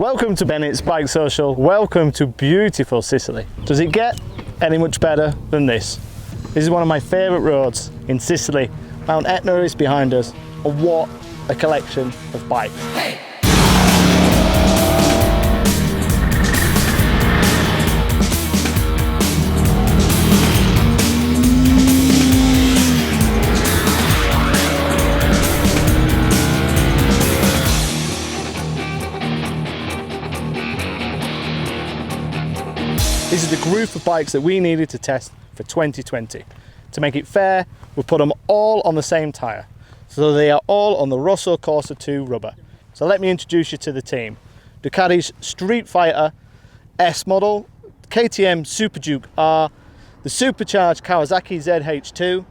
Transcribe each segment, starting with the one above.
Welcome to Bennett's Bike Social. Welcome to beautiful Sicily. Does it get any much better than this? This is one of my favourite roads in Sicily. Mount Etna is behind us. And what a collection of bikes. Hey. This is the group of bikes that we needed to test for 2020. To make it fair, we put them all on the same tyre. So they are all on the Agusta Brutale rubber. So let me introduce you to the team. Ducati's Streetfighter S model, KTM Super Duke R, the supercharged Kawasaki ZH2.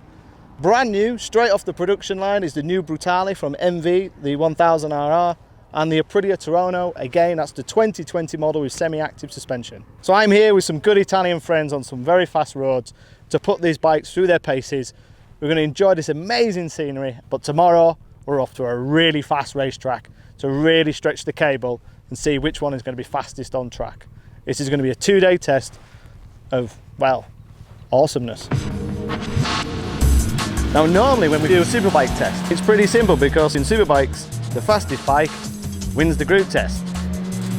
Brand new, straight off the production line, is the new Brutale from MV, the 1000RR. And the Aprilia Tuono, again, that's the 2020 model with semi-active suspension. So I'm here with some good Italian friends on some very fast roads to put these bikes through their paces. We're going to enjoy this amazing scenery, but tomorrow we're off to a really fast racetrack to really stretch the cable and see which one is going to be fastest on track. This is going to be a 2-day test of, well, awesomeness. Now normally when we do a superbike test, it's pretty simple because in superbikes, the fastest bike wins the group test.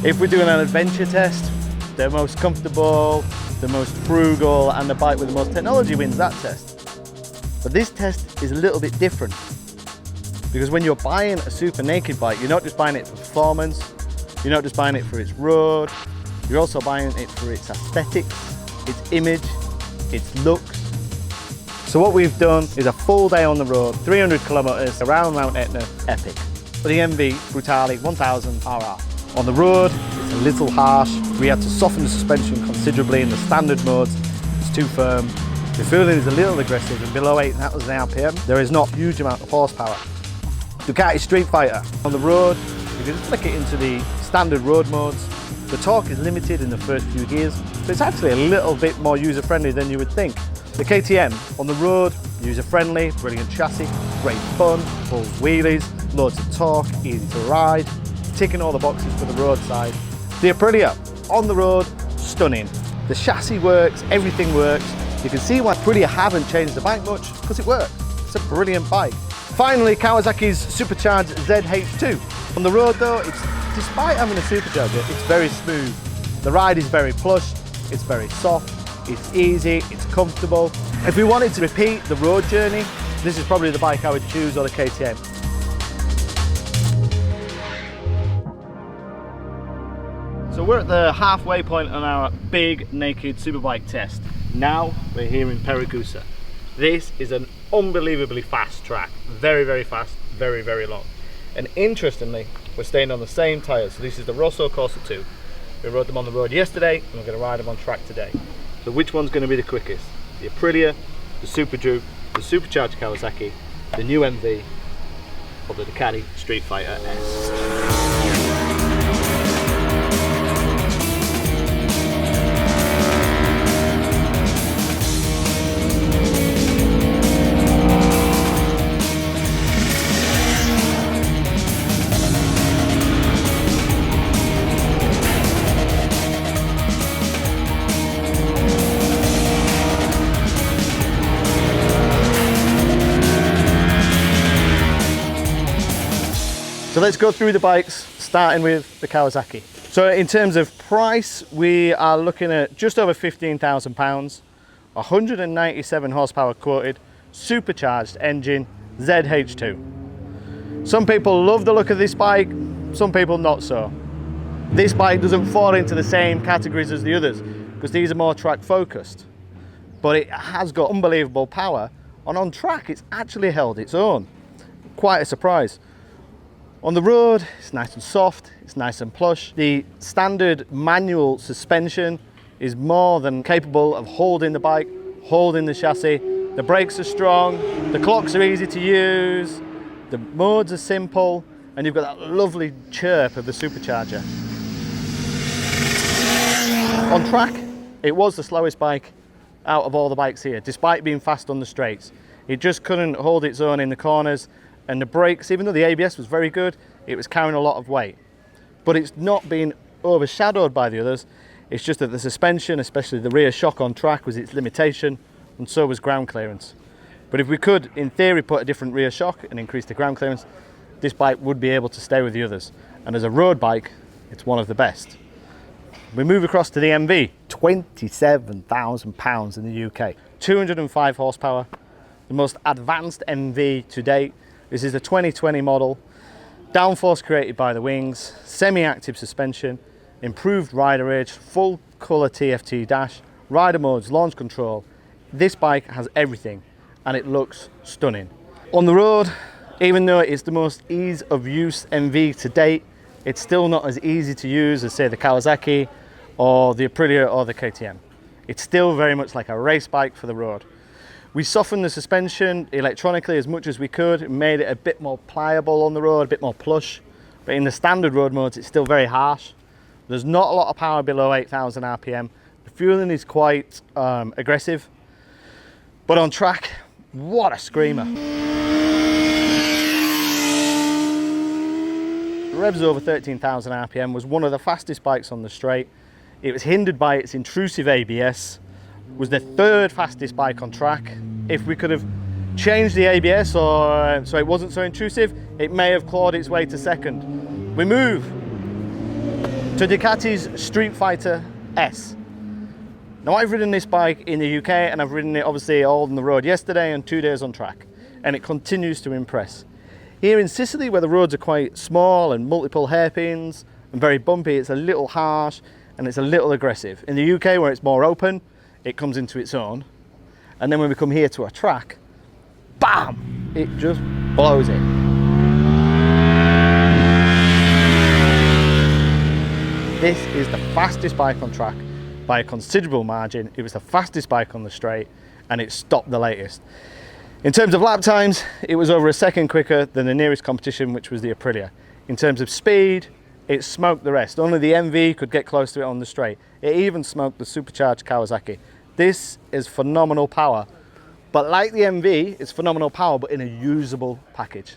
If we're doing an adventure test, the most comfortable, the most frugal, and the bike with the most technology wins that test. But this test is a little bit different because when you're buying a super naked bike, you're not just buying it for performance, you're not just buying it for its road, you're also buying it for its aesthetics, its image, its looks. So what we've done is a full day on the road, 300 kilometers around Mount Etna, epic. For the MV Brutale 1000RR. On the road, it's a little harsh. We had to soften the suspension considerably in the standard modes. It's too firm. The feeling is a little aggressive and below 8,000 RPM. There is not a huge amount of horsepower. Ducati Streetfighter. On the road, you can just flick it into the standard road modes. The torque is limited in the first few gears, so it's actually a little bit more user-friendly than you would think. The KTM, on the road, user-friendly, brilliant chassis, great fun, full wheelies, loads of torque, easy to ride, ticking all the boxes for the roadside. The Aprilia, on the road, stunning. The chassis works, everything works. You can see why Aprilia haven't changed the bike much, because it works. It's a brilliant bike. Finally, Kawasaki's supercharged ZH2. On the road though, despite having a supercharger, it's very smooth. The ride is very plush, it's very soft, it's easy, it's comfortable. If we wanted to repeat the road journey, this is probably the bike I would choose, or the KTM. So we're at the halfway point on our big naked superbike test. Now we're here in Agusta. This is an unbelievably fast track. Very, very fast, very, very long. And interestingly, we're staying on the same tyres. So this is the Agusta Brutale 2. We rode them on the road yesterday and we're going to ride them on track today. So which one's going to be the quickest? The Aprilia, the Super Duke, the supercharged Kawasaki, the new MV, or the Ducati Streetfighter S? So let's go through the bikes, starting with the Kawasaki. So in terms of price, we are looking at just over £15,000, 197 horsepower quoted, supercharged engine, ZH2. Some people love the look of this bike, some people not so. This bike doesn't fall into the same categories as the others because these are more track focused, but it has got unbelievable power, and on track it's actually held its own. Quite a surprise. On the road, it's nice and soft, it's nice and plush. The standard manual suspension is more than capable of holding the bike, holding the chassis. The brakes are strong, the clocks are easy to use, the modes are simple, and you've got that lovely chirp of the supercharger. On track, it was the slowest bike out of all the bikes here, despite being fast on the straights. It just couldn't hold its own in the corners, and the brakes, even though the ABS was very good, it was carrying a lot of weight. but it's not been overshadowed by the others. It's just that the suspension, especially the rear shock on track, was its limitation, and so was ground clearance. But if we could, in theory, put a different rear shock and increase the ground clearance, this bike would be able to stay with the others. And as a road bike, it's one of the best. We move across to the MV, £27,000 in the UK, 205 horsepower, the most advanced MV to date. This is the 2020 model, downforce created by the wings, semi-active suspension, improved rider edge, full colour TFT dash, rider modes, launch control. This bike has everything and it looks stunning. On the road, even though it's the most ease of use MV to date, it's still not as easy to use as say the Kawasaki or the Aprilia or the KTM. It's still very much like a race bike for the road. We softened the suspension electronically as much as we could, made it a bit more pliable on the road, a bit more plush, but in the standard road modes it's still very harsh. There's not a lot of power below 8,000 RPM. The fueling is quite aggressive, but on track, what a screamer. Revs over 13,000 RPM, was one of the fastest bikes on the straight. It was hindered by its intrusive ABS, was the third fastest bike on track. If we could have changed the ABS so it wasn't so intrusive, it may have clawed its way to second. We move to Ducati's Streetfighter S. Now I've ridden this bike in the UK and I've ridden it obviously all on the road yesterday and 2 days on track, and it continues to impress. Here in Sicily, where the roads are quite small and multiple hairpins and very bumpy, it's a little harsh and it's a little aggressive. In the UK, where it's more open, it comes into its own. And then when we come here to a track, bam, it just blows it. This is the fastest bike on track by a considerable margin. It was the fastest bike on the straight and it stopped the latest. In terms of lap times, it was over a second quicker than the nearest competition, which was the Aprilia. In terms of speed, it smoked the rest. Only the MV could get close to it on the straight. It even smoked the supercharged Kawasaki. This is phenomenal power. But like the MV, it's phenomenal power, but in a usable package.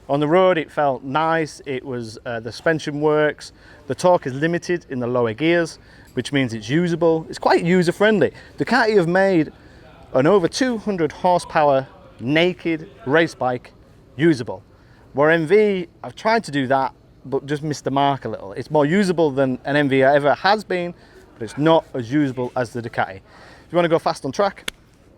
On the road, it felt nice. It was, the suspension works. The torque is limited in the lower gears, which means it's usable. It's quite user-friendly. Ducati have made an over 200 horsepower naked race bike usable, where MV, I've tried to do that but just missed the mark a little. It's more usable than an MV ever has been, but it's not as usable as the Ducati. If you want to go fast on track,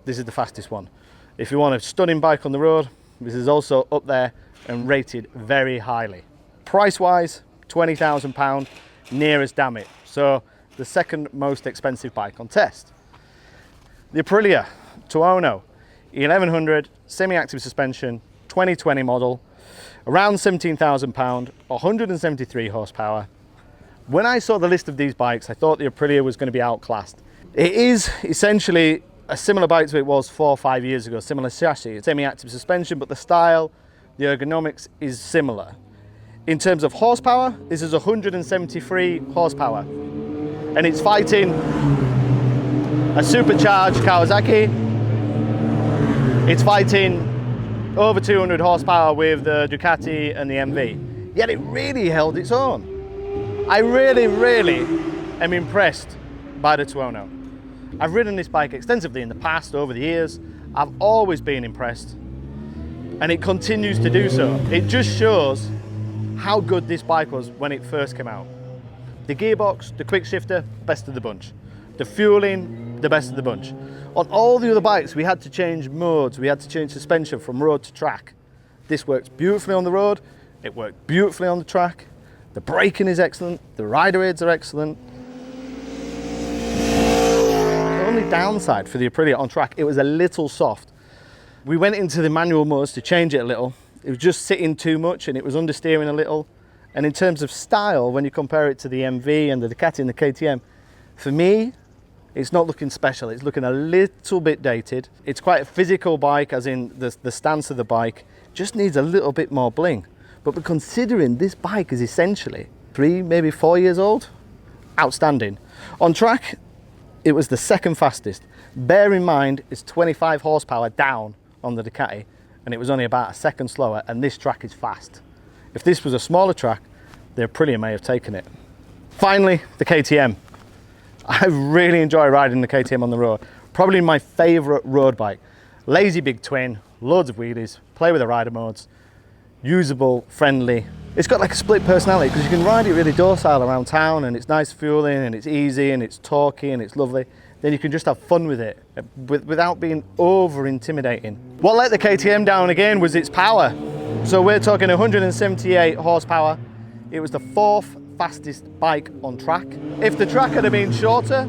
this is the fastest one. If you want a stunning bike on the road, this is also up there and rated very highly. Price wise, £20,000, near as damn it. So the second most expensive bike on test. The Aprilia Tuono 1100, semi-active suspension, 2020 model, around £17,000, 173 horsepower. When I saw the list of these bikes, I thought the Aprilia was going to be outclassed. It is essentially a similar bike to it was 4 or 5 years ago, similar chassis, it's semi-active suspension, but the style, the ergonomics is similar. In terms of horsepower, this is 173 horsepower, and it's fighting a supercharged Kawasaki. It's fighting over 200 horsepower with the Ducati and the MV, yet it really held its own. I really am impressed by the Tuono. I've ridden this bike extensively in the past, over the years. I've always been impressed, and it continues to do so. It just shows how good this bike was when it first came out. The gearbox, the quick shifter, best of the bunch. The fueling, the best of the bunch. On all the other bikes, we had to change modes, we had to change suspension from road to track. This works beautifully on the road, it worked beautifully on the track. The braking is excellent, the rider aids are excellent. The only downside for the Aprilia on track, it was a little soft. We went into the manual modes to change it a little. It was just sitting too much and it was understeering a little. And in terms of style, when you compare it to the MV and the Ducati and the KTM, for me, it's not looking special. It's looking a little bit dated. It's quite a physical bike, as in the stance of the bike just needs a little bit more bling. But considering this bike is essentially 3, maybe 4 years old, outstanding. On track, it was the second fastest. Bear in mind, it's 25 horsepower down on the Ducati, and it was only about a second slower, and this track is fast. If this was a smaller track, the Aprilia may have taken it. Finally, the KTM. I really enjoy riding the KTM on the road. Probably my favourite road bike. Lazy big twin, loads of wheelies, play with the rider modes, usable, friendly. It's got like a split personality because you can ride it really docile around town and it's nice fueling and it's easy and it's torquey and it's lovely. Then you can just have fun with it without being over intimidating. What let the KTM down again was its power. So we're talking 178 horsepower. It was the 4th fastest bike on track. If the track had been shorter,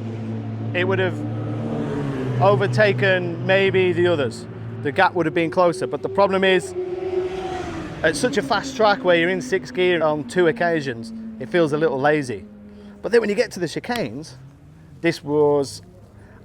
it would have overtaken maybe the others. The gap would have been closer, but the problem is, at such a fast track where you're in 6th gear on 2 occasions, it feels a little lazy. But then when you get to the chicanes, this was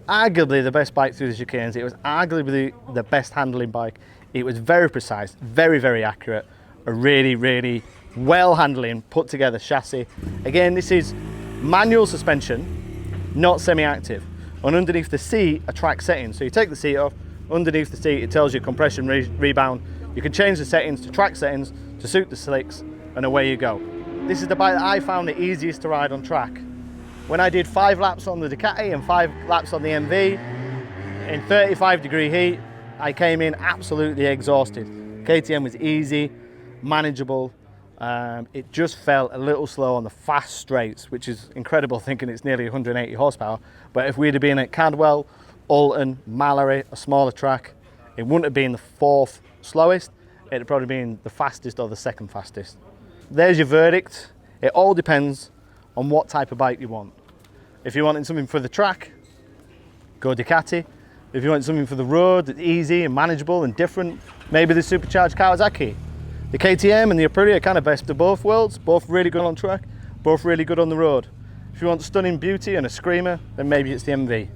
arguably the best bike through the chicanes. It was arguably the best handling bike. It was very precise, very, very accurate, a really, really well handling, put together chassis. Again, this is manual suspension, not semi-active. And underneath the seat are track settings. So you take the seat off, underneath the seat it tells you compression, rebound. You can change the settings to track settings to suit the slicks, and away you go. This is the bike that I found the easiest to ride on track. When I did 5 laps on the Ducati and 5 laps on the MV, in 35-degree heat, I came in absolutely exhausted. KTM was easy, manageable. It just felt a little slow on the fast straights, which is incredible thinking it's nearly 180 horsepower. But if we'd have been at Cadwell, Alton, Mallory, a smaller track, it wouldn't have been the 4th slowest, it'd have probably been the fastest or the 2nd fastest. There's your verdict. It all depends on what type of bike you want. If you're wanting something for the track, go Ducati. If you want something for the road, it's easy and manageable and different, maybe the supercharged Kawasaki. The KTM and the Aprilia are kind of best of both worlds, both really good on track, both really good on the road. If you want stunning beauty and a screamer, then maybe it's the MV.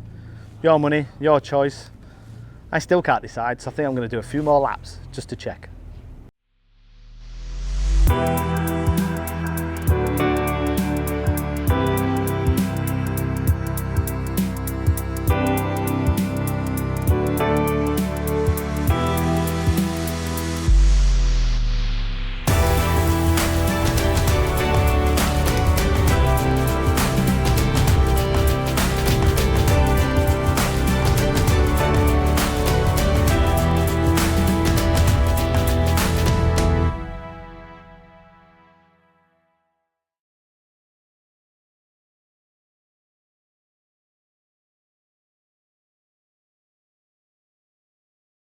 Your money, your choice. I still can't decide, so I think I'm going to do a few more laps just to check.